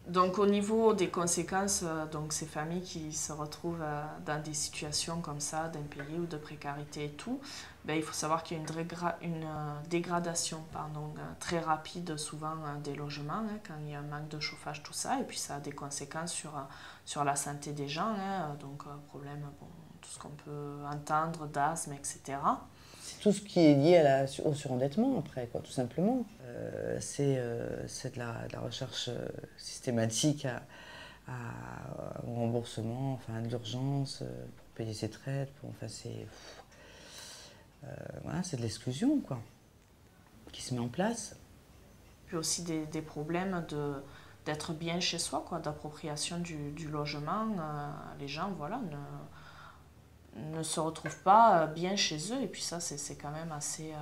Donc au niveau des conséquences, donc ces familles qui se retrouvent dans des situations comme ça, d'impayés ou de précarité et tout, ben, il faut savoir qu'il y a une dégradation très rapide souvent des logements, hein, quand il y a un manque de chauffage, tout ça, et puis ça a des conséquences sur la santé des gens, hein, donc problème, bon, tout ce qu'on peut entendre, d'asthme, etc. C'est tout ce qui est lié au surendettement, après, quoi, tout simplement. C'est de la recherche systématique au remboursement, enfin, de l'urgence, pour payer ses traites, enfin, voilà, c'est de l'exclusion, quoi, qui se met en place. Puis aussi des problèmes d'être bien chez soi, quoi, d'appropriation du logement. Les gens, voilà, ne se retrouvent pas bien chez eux. Et puis ça, c'est quand même assez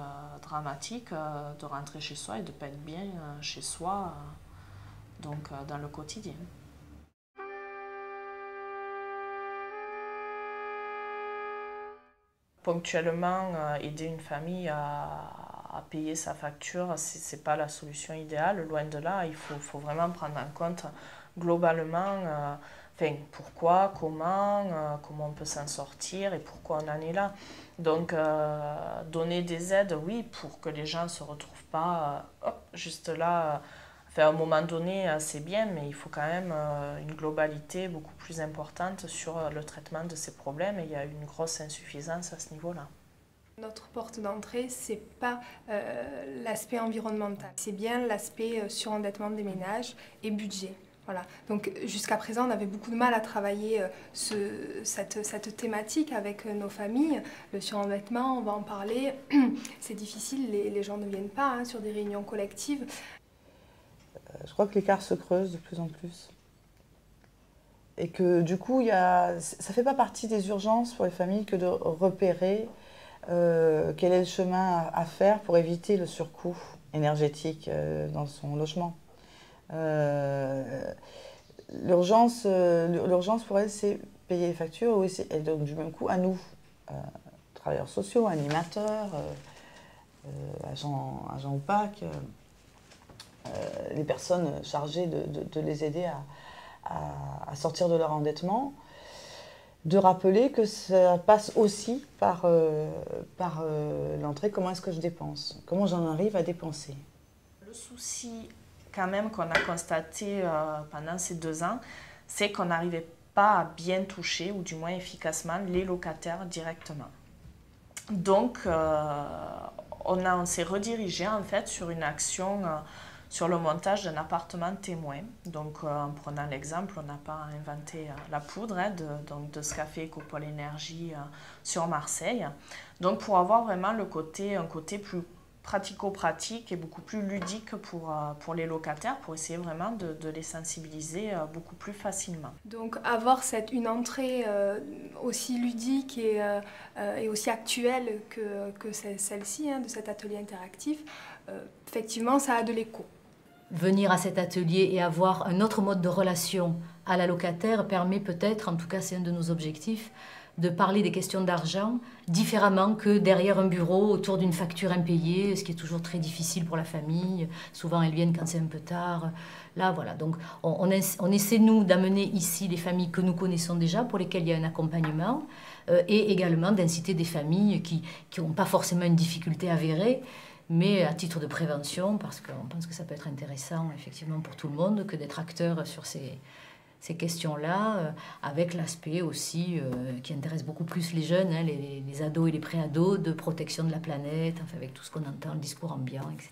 dramatique de rentrer chez soi et de ne pas être bien chez soi, donc dans le quotidien. Ponctuellement, aider une famille à payer sa facture, ce n'est pas la solution idéale, loin de là. Il faut vraiment prendre en compte globalement pourquoi, comment on peut s'en sortir et pourquoi on en est là. Donc donner des aides, oui, pour que les gens ne se retrouvent pas juste là. À un moment donné, c'est bien, mais il faut quand même une globalité beaucoup plus importante sur le traitement de ces problèmes et il y a une grosse insuffisance à ce niveau-là. Notre porte d'entrée, ce n'est pas l'aspect environnemental, c'est bien l'aspect surendettement des ménages et budget. Voilà. Donc jusqu'à présent, on avait beaucoup de mal à travailler cette thématique avec nos familles. Le surendettement, on va en parler, c'est difficile, les gens ne viennent pas sur des réunions collectives. Je crois que l'écart se creuse de plus en plus. Et que du coup, ça ne fait pas partie des urgences pour les familles que de repérer quel est le chemin à faire pour éviter le surcoût énergétique dans son logement. L'urgence pour elle, c'est payer les factures, et donc du même coup à nous, travailleurs sociaux, animateurs, agents opaques, les personnes chargées de les aider à sortir de leur endettement, de rappeler que ça passe aussi par l'entrée, comment est-ce que je dépense, comment j'en arrive à dépenser. Le souci quand même qu'on a constaté pendant ces 2 ans, c'est qu'on n'arrivait pas à bien toucher, ou du moins efficacement, les locataires directement. Donc on s'est redirigé en fait sur une action sur le montage d'un appartement témoin. Donc en prenant l'exemple, on n'a pas inventé la poudre de ce qu'a fait Ecopole Énergie sur Marseille. Donc pour avoir vraiment un côté plus pratico-pratique et beaucoup plus ludique pour les locataires, pour essayer vraiment de les sensibiliser beaucoup plus facilement. Donc avoir une entrée aussi ludique et aussi actuelle que celle-ci, de cet atelier interactif, effectivement ça a de l'écho. Venir à cet atelier et avoir un autre mode de relation à la locataire permet peut-être, en tout cas c'est un de nos objectifs, de parler des questions d'argent différemment que derrière un bureau autour d'une facture impayée, ce qui est toujours très difficile pour la famille. Souvent, elles viennent quand c'est un peu tard. Là, voilà. Donc, on essaie, nous, d'amener ici les familles que nous connaissons déjà, pour lesquelles il y a un accompagnement, et également d'inciter des familles qui n'ont pas forcément une difficulté avérée, mais à titre de prévention, parce qu'on pense que ça peut être intéressant, effectivement, pour tout le monde, que d'être acteur sur ces questions-là, avec l'aspect aussi qui intéresse beaucoup plus les jeunes, les ados et les pré-ados, de protection de la planète, enfin, avec tout ce qu'on entend, le discours ambiant, etc.